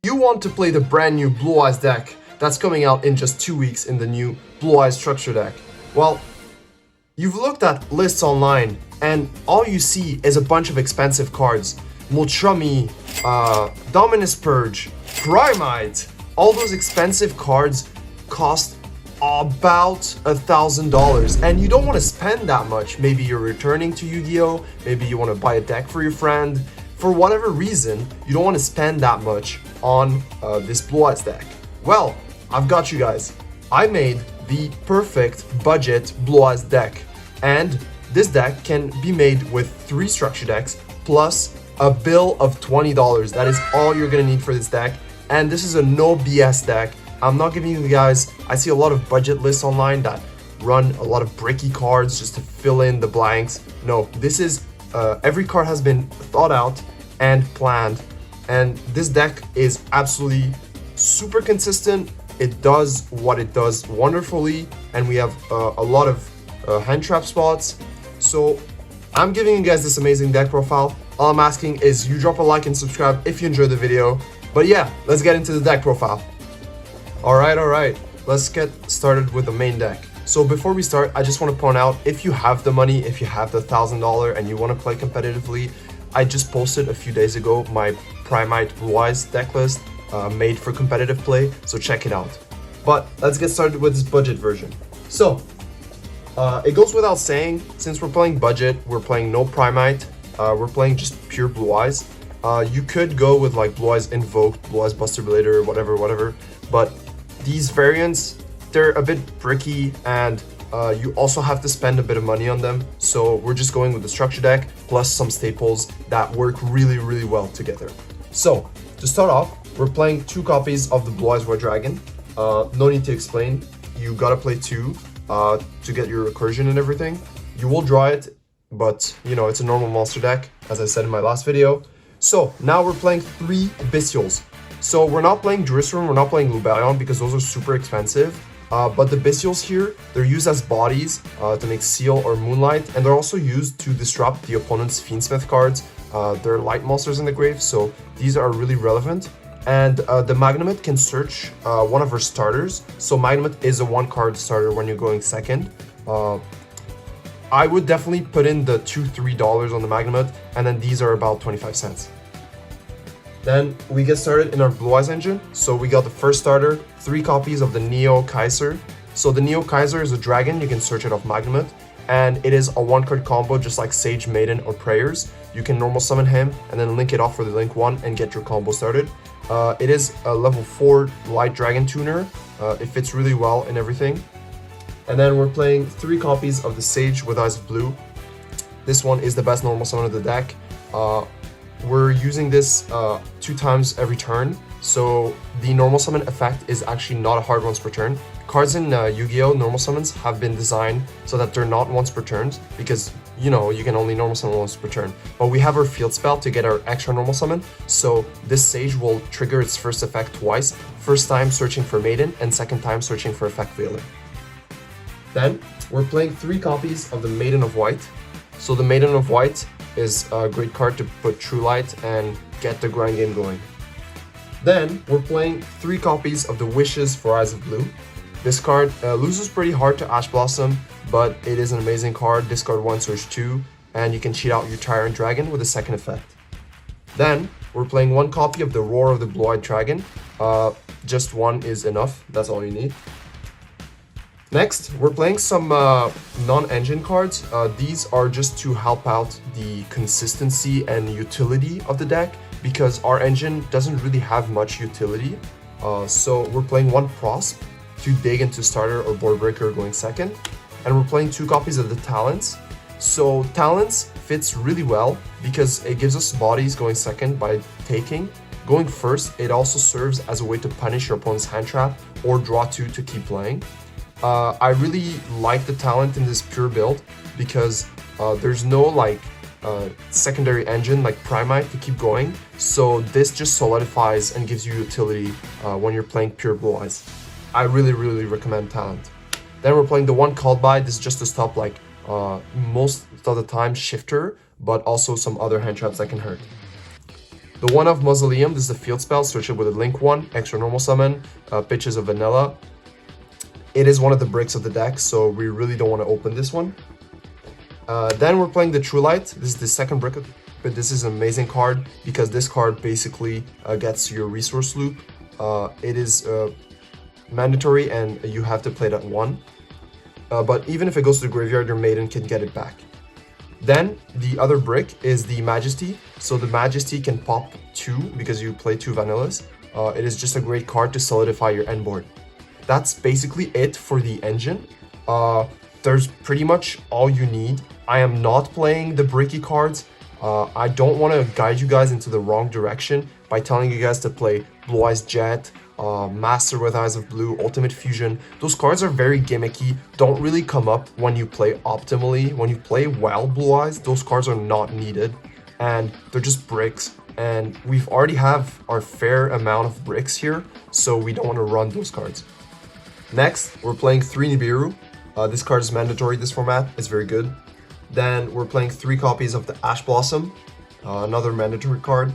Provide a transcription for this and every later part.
You want to play the brand new Blue Eyes deck that's coming out in just 2 weeks in the new Blue Eyes structure deck. Well, you've looked at lists online and all you see is a bunch of expensive cards. Molchummy, Dominus Purge, Primite. All those expensive cards cost about $1,000 and you don't want to spend that much. Maybe you're returning to Yu-Gi-Oh! Maybe you want to buy a deck for your friend. For whatever reason, you don't want to spend that much on this Blue Eyes deck. Well, I've got you guys. I made the perfect budget Blue Eyes deck, and this deck can be made with 3 structure decks plus a bill of $20. That is all you're gonna need for this deck, and this is a no BS deck. I'm not giving you guys, I see a lot of budget lists online that run a lot of bricky cards just to fill in the blanks. No, this is, every card has been thought out and planned, and this deck is absolutely super consistent. It does what it does wonderfully, and we have a lot of hand trap spots. So I'm giving you guys this amazing deck profile. All I'm asking is you drop a like and subscribe if you enjoyed the video. But yeah, let's get into the deck profile. Alright, let's get started with the main deck. So before we start, I just want to point out, if you have the money, if you have the $1,000 and you want to play competitively, I just posted a few days ago my Primite Blue Eyes deck list made for competitive play, so check it out. But let's get started with this budget version. So it goes without saying, since we're playing budget, we're playing no Primite, we're playing just pure Blue Eyes. You could go with like Blue Eyes Invoked, Blue Eyes Buster Blader, whatever, but these variants, they're a bit bricky, and you also have to spend a bit of money on them. So we're just going with the structure deck plus some staples that work really well together. So to start off, we're playing 2 copies of the Blue Eyes Red Dragon. No need to explain, you gotta play 2 to get your recursion and everything. You will draw it, but you know, it's a normal monster deck, as I said in my last video. So now we're playing 3 Bestials. So we're not playing Jerusalem, we're not playing Lubellion because those are super expensive. But the Bestials here, they're used as bodies to make Seal or Moonlight, and they're also used to disrupt the opponent's Fiendsmith cards. They're light monsters in the grave, so these are really relevant. And the Magnemite can search one of her starters. So Magnemite is a 1-card starter when you're going second. I would definitely put in the $2-3 on the Magnemite, and then these are about 25 cents. Then we get started in our Blue Eyes engine. So we got the first starter, 3 copies of the Neo Kaiser. So the Neo Kaiser is a dragon, you can search it off Magnemite, and it is a 1-card combo just like Sage, Maiden, or Prayers. You can normal summon him and then link it off for the link 1 and get your combo started. It is a level 4 light dragon tuner. It fits really well in everything. And then we're playing 3 copies of the Sage with Eyes of Blue. This one is the best normal summon of the deck. We're using this 2 times every turn, so the normal summon effect is actually not a hard once per turn. Cards in Yu-Gi-Oh! Normal summons have been designed so that they're not once per turn, because you know, you can only normal summon once per turn. But we have our field spell to get our extra normal summon, so this Sage will trigger its first effect twice, first time searching for Maiden and second time searching for Effect Veiler. Then we're playing 3 copies of the Maiden of White. So the Maiden of White is a great card to put True Light and get the grind game going. Then we're playing 3 copies of the Wishes for Eyes of Blue. This card loses pretty hard to Ash Blossom, but it is an amazing card. Discard 1, search 2, and you can cheat out your Tyrant Dragon with a second effect. Then we're playing 1 copy of the Roar of the Blue-Eyed Dragon. Just 1 is enough, that's all you need. Next, we're playing some non-engine cards. These are just to help out the consistency and utility of the deck, because our engine doesn't really have much utility. So we're playing 1 Prosp to dig into starter or board breaker going second. And we're playing 2 copies of the Talents. So Talents fits really well because it gives us bodies going second by taking. Going first, it also serves as a way to punish your opponent's hand trap or draw 2 to keep playing. I really like the talent in this pure build because there's no like secondary engine like Primite to keep going, so this just solidifies and gives you utility when you're playing pure Blue Eyes. I really recommend talent. Then we're playing the 1 Called By. This is just to stop like most of the time Shifter, but also some other hand traps that can hurt. The one of Mausoleum, this is a field spell, search it with a link 1, extra normal summon, Pitches of Vanilla. It is one of the bricks of the deck, so we really don't want to open this one. Then we're playing the True Light. This is the second brick, but this is an amazing card because this card basically gets your resource loop. It is mandatory and you have to play it at 1. But even if it goes to the graveyard, your Maiden can get it back. Then the other brick is the Majesty. So the Majesty can pop 2 because you play 2 vanillas. It is just a great card to solidify your end board. That's basically it for the engine. There's pretty much all you need. I am not playing the bricky cards. I don't want to guide you guys into the wrong direction by telling you guys to play Blue Eyes Jet, Master with Eyes of Blue, Ultimate Fusion. Those cards are very gimmicky, don't really come up when you play optimally. When you play well Blue Eyes, those cards are not needed and they're just bricks. And we've already have our fair amount of bricks here, so we don't want to run those cards. Next, we're playing 3 Nibiru. This card is mandatory, this format, it's very good. Then we're playing 3 copies of the Ash Blossom, another mandatory card.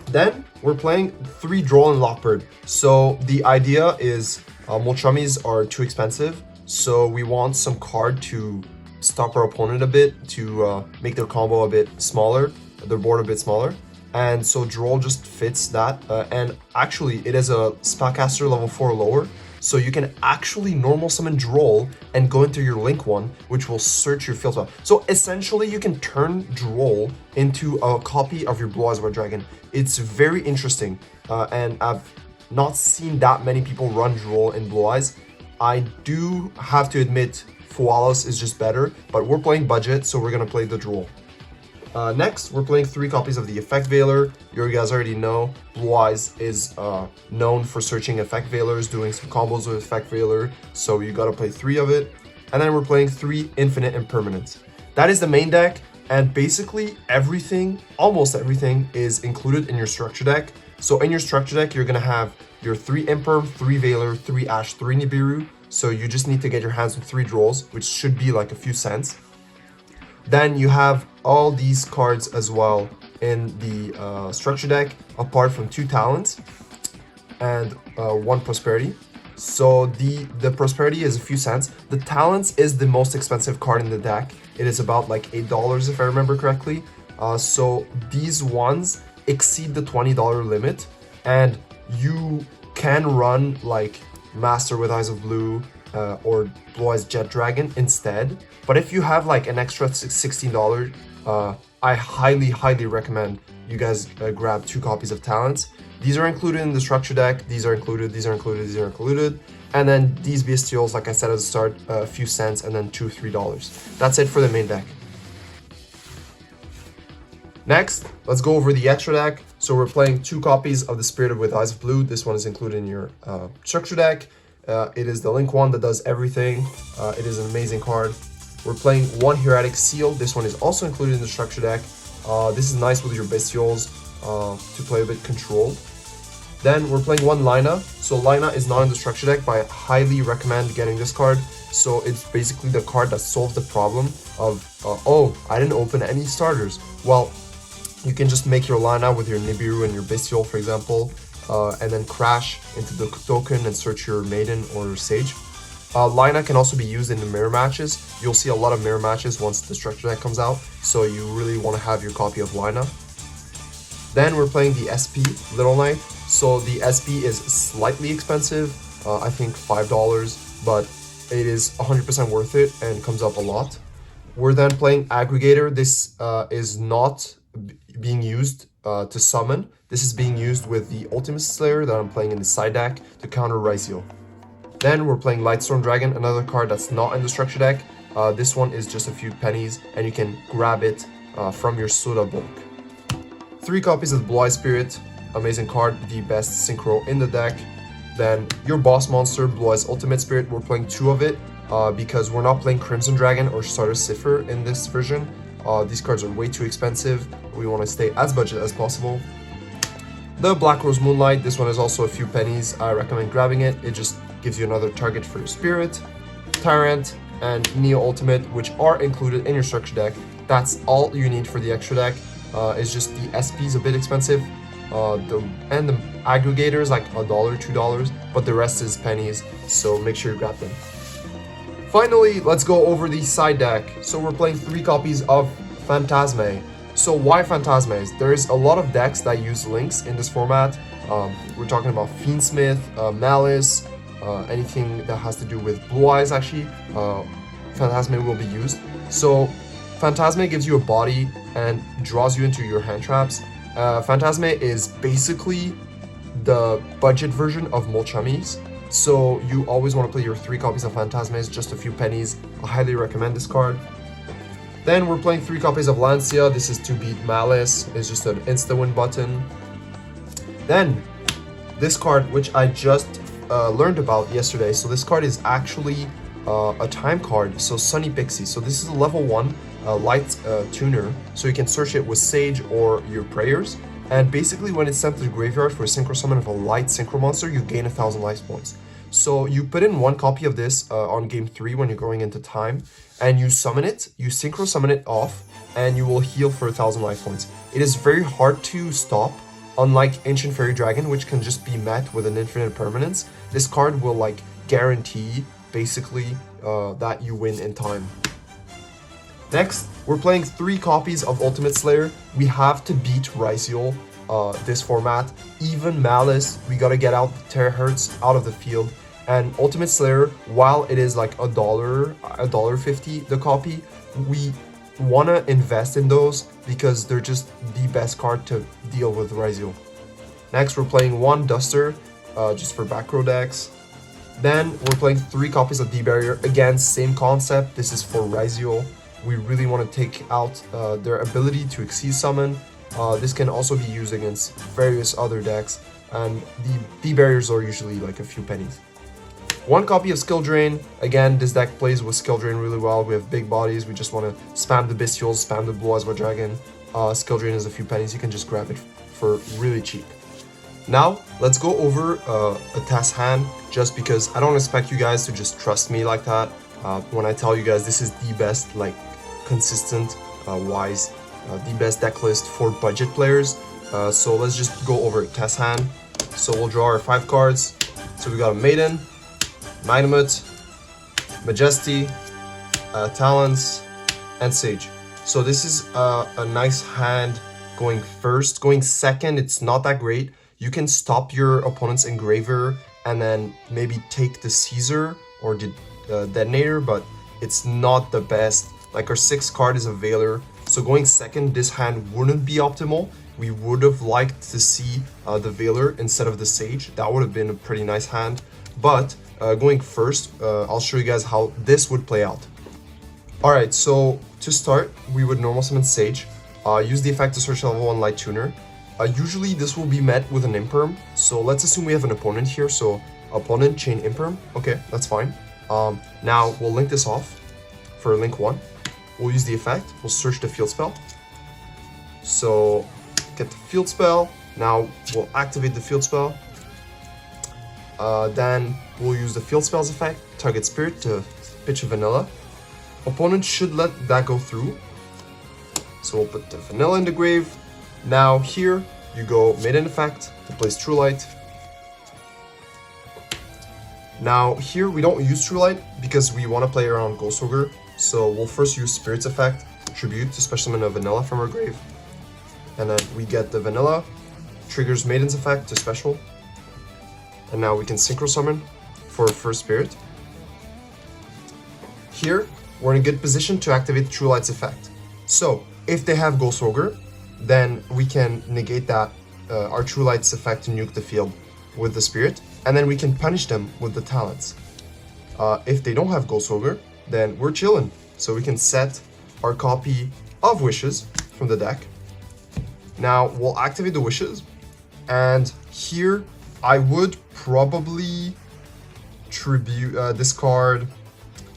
Then we're playing 3 Droll and Lockbird. So the idea is Molchummies are too expensive, so we want some card to stop our opponent a bit, to make their combo a bit smaller, their board a bit smaller. And so Droll just fits that. And actually it is a Spellcaster level 4 or lower. So you can actually normal summon Droll and go into your link 1, which will search your field spell. So essentially you can turn Droll into a copy of your Blue Eyes White Dragon. It's very interesting, and I've not seen that many people run Droll in Blue Eyes. I do have to admit Fualos is just better, but we're playing budget, so we're gonna play the Droll. Next, we're playing 3 copies of the Effect Veiler. You guys already know, Blue Eyes is known for searching Effect Veilers, doing some combos with Effect Veiler, so you gotta play 3 of it. And then we're playing 3 Infinite Impermanence. That is the main deck, and basically everything, almost everything, is included in your structure deck. So in your structure deck, you're gonna have your 3 Imperm, 3 Veiler, 3 Ash, 3 Nibiru. So you just need to get your hands on 3 Drolls, which should be like a few cents. Then you have all these cards as well in the structure deck, apart from 2 Talents and 1 Prosperity. So the Prosperity is a few cents. The Talents is the most expensive card in the deck. It is about like $8 if I remember correctly. So these ones exceed the $20 limit, and you can run like Master with Eyes of Blue, or Blue Eyes Jet Dragon instead. But if you have like an extra $16, I highly recommend you guys grab 2 copies of Talents. These are included in the structure deck, these are included, these are included, these are included. And then these Bestials, like I said at the start, a few cents, and then $2-3. That's it for the main deck. Next, let's go over the extra deck. So we're playing 2 copies of the Spirit with Eyes of Blue. This one is included in your structure deck. It is the link 1 that does everything. It is an amazing card. We're playing 1 Hieratic Seal. This one is also included in the structure deck. This is nice with your Bestials to play a bit controlled. Then we're playing 1 Lina. So Lina is not in the structure deck, but I highly recommend getting this card. So it's basically the card that solves the problem of, oh, I didn't open any starters. Well, you can just make your Lina with your Nibiru and your Bestial, for example, and then crash into the token and search your Maiden or Sage. Lina can also be used in the mirror matches. You'll see a lot of mirror matches once the structure deck comes out, so you really want to have your copy of Lina. Then we're playing the SP, Little Knight. So the SP is slightly expensive, I think $5, but it is 100% worth it and comes up a lot. We're then playing Aggregator. This is not being used to summon. This is being used with the Ultimate Slayer that I'm playing in the side deck to counter Raizio. Then we're playing Lightstorm Dragon, another card that's not in the structure deck. This one is just a few pennies, and you can grab it from your Soda bulk. 3 copies of the Blue Eye Spirit, amazing card, the best synchro in the deck. Then your boss monster, Blue Eyes Ultimate Spirit, we're playing 2 of it because we're not playing Crimson Dragon or Starter Cipher in this version. These cards are way too expensive. We want to stay as budget as possible. The Black Rose Moonlight, this one is also a few pennies. I recommend grabbing it. It just gives you another target for your Spirit. Tyrant and Neo Ultimate, which are included in your structure deck. That's all you need for the extra deck. It's just the SP is a bit expensive. And the aggregator is like $1, $2, but the rest is pennies, so make sure you grab them. Finally, let's go over the side deck. So we're playing 3 copies of Phantasme. So why Phantasme? There's a lot of decks that use links in this format. We're talking about Fiendsmith, Malice, anything that has to do with Blue Eyes actually. Phantasme will be used. So Phantasme gives you a body and draws you into your hand traps. Phantasme is basically the budget version of Molchamis. So you always want to play your 3 copies of Phantasmes, just a few pennies. I highly recommend this card. Then we're playing 3 copies of Lancia. This is to beat Malice. It's just an insta-win button. Then this card, which I just learned about yesterday. So this card is actually a time card. So Sunny Pixie. So this is a level 1 light tuner. So you can search it with Sage or your prayers. And basically when it's sent to the graveyard for a synchro summon of a light synchro monster, you gain 1000 life points. So you put in 1 copy of this on game 3 when you're going into time, and you summon it, you synchro summon it off, and you will heal for 1000 life points. It is very hard to stop, unlike Ancient Fairy Dragon, which can just be met with an infinite permanence. This card will like guarantee basically that you win in time. Next, we're playing 3 copies of Ultimate Slayer. We have to beat Yugioh this format. Even Malice, we gotta get out the terahertz out of the field. And Ultimate Slayer, while it is like $1.50 the copy, we wanna invest in those because they're just the best card to deal with Yugioh. Next, we're playing 1 Duster, just for back row decks. Then we're playing 3 copies of D-Barrier. Again, same concept. This is for Yugioh. We really want to take out their ability to exceed summon. This can also be used against various other decks, and the D-Barriers are usually like a few pennies. 1 copy of Skill Drain. Again, this deck plays with Skill Drain really well. We have big bodies. We just want to spam the Bestials, spam the Blue Eyes White Dragon. Skill Drain is a few pennies. You can just grab it for really cheap. Now, let's go over a test hand, just because I don't expect you guys to just trust me like that. When I tell you guys this is the best, like, consistent, wise, the best deck list for budget players. So let's just go over test hand. So we'll draw our 5 cards. So we got a Maiden, Magnamut, Majesty, Talents, and Sage. So this is a nice hand going first. Going second, it's not that great. You can stop your opponent's engraver and then maybe take the Caesar or the detonator, but it's not the best. Like our 6th card is a Veiler, so going second, this hand wouldn't be optimal. We would have liked to see the Veiler instead of the Sage. That would have been a pretty nice hand. But going first, I'll show you guys how this would play out. Alright, so to start, we would normal summon Sage. Use the effect to search level 1 light tuner. Usually this will be met with an Imperm. So let's assume we have an opponent here. So opponent, chain Imperm. Okay, that's fine. Now we'll link this off for link 1. We'll use the effect. We'll search the field spell. So get the field spell. Now we'll activate the field spell. Then we'll use the field spell's effect. Target spirit to pitch a vanilla. Opponent should let that go through. So we'll put the vanilla in the grave. Now here you go Maiden effect to place True Light. Now here we don't use True Light because we want to play around Ghost Ogre. So we'll first use Spirit's effect, Tribute to special summon a vanilla from our grave. And then we get the vanilla, triggers Maiden's effect to special. And now we can synchro summon for first Spirit. Here, we're in a good position to activate True Light's effect. So if they have Ghost Ogre, then we can negate that, our True Light's effect to nuke the field with the Spirit, and then we can punish them with the Talents. If they don't have Ghost Ogre, then we're chilling. So we can set our copy of Wishes from the deck. Now we'll activate the Wishes, and here I would probably tribute discard.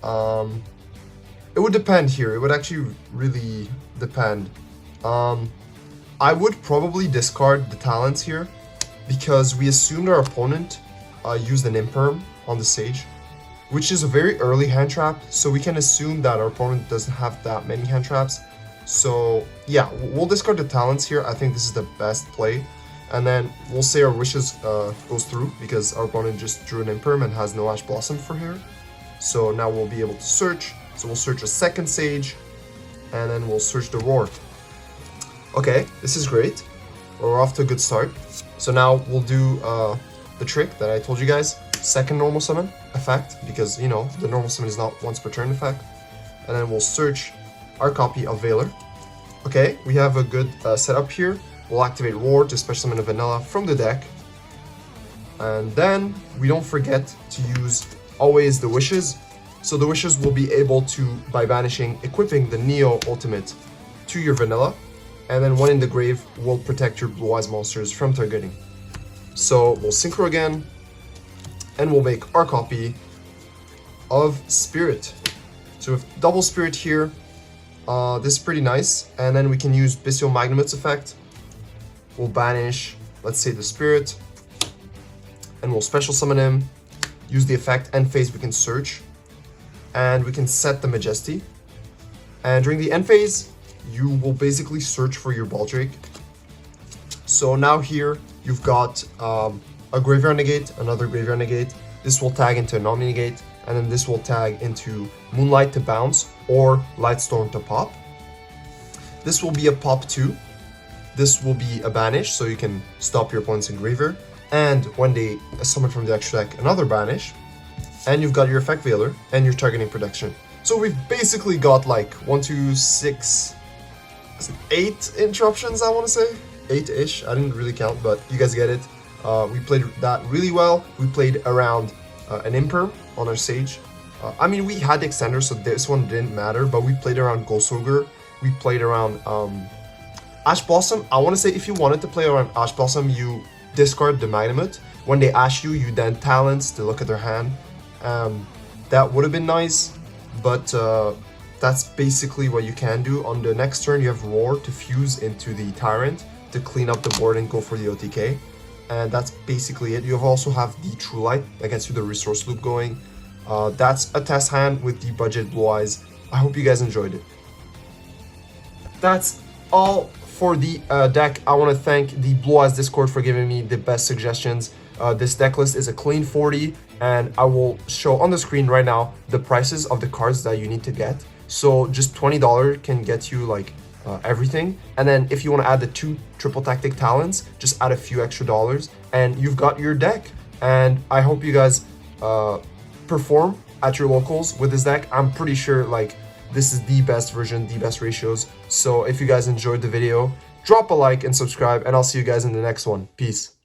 It would depend here. It would actually really depend. I would probably discard the Talents here because we assumed our opponent used an Imperm on the Sage, which is a very early hand trap, so we can assume that our opponent doesn't have that many hand traps. So yeah, we'll discard the talents here. I think this is the best play. And then we'll say our wishes goes through because our opponent just drew an imperm and has no Ash Blossom for here. So now we'll be able to search. So we'll search a second Sage, and then we'll search the Roar. Okay, this is great. We're off to a good start. So now we'll do the trick that I told you guys. Second normal summon effect, because, you know, the normal summon is not once per turn effect. And then we'll search our copy of Veiler. Okay, we have a good setup here. We'll activate Roar to special summon a Vanilla from the deck. And then we don't forget to use always the wishes. So the wishes will be able to, by banishing, equipping the Neo ultimate to your Vanilla. And then one in the grave will protect your Blue Eyes monsters from targeting. So we'll synchro again. And we'll make our copy of Spirit. So with double Spirit here, this is pretty nice. And then we can use Bestial Magnum's effect. We'll banish, let's say, the Spirit. And we'll special summon him. Use the effect, end phase we can search. And we can set the Majesty. And during the end phase, you will basically search for your Baldrake. So now here, you've got a Graveyard Negate, another Graveyard Negate. This will tag into a Omni Negate. And then this will tag into Moonlight to bounce or Lightstorm to pop. This will be a pop 2. This will be a banish, so you can stop your opponents in graveyard. And when they summon from the extra deck, another banish. And you've got your effect Veiler and your targeting protection. So we've basically got like 1, 2, 6, 8 interruptions, I want to say. 8-ish, I didn't really count, but you guys get it. We played that really well. We played around an Imperm on our Sage. I mean, we had the extender, so this one didn't matter, but we played around Ghost Ogre. We played around Ash Blossom. I want to say if you wanted to play around Ash Blossom, you discard the Magnumut. When they Ash you, you then Talents to look at their hand. That would have been nice, but that's basically what you can do. On the next turn, you have Roar to fuse into the Tyrant to clean up the board and go for the OTK. And that's basically it. You also have the True Light that gets you the resource loop going. That's a test hand with the budget Blue Eyes. I hope you guys enjoyed it. That's all for the deck. I want to thank the Blue Eyes Discord for giving me the best suggestions. This deck list is a clean 40, and I will show on the screen right now the prices of the cards that you need to get. So just $20 can get you like everything. And then if you want to add the 2 triple tactic talents, just add a few extra dollars and you've got your deck. And I hope you guys perform at your locals with this deck. I'm pretty sure like this is the best version, the best ratios. So if you guys enjoyed the video, drop a like and subscribe, and I'll see you guys in the next one. Peace.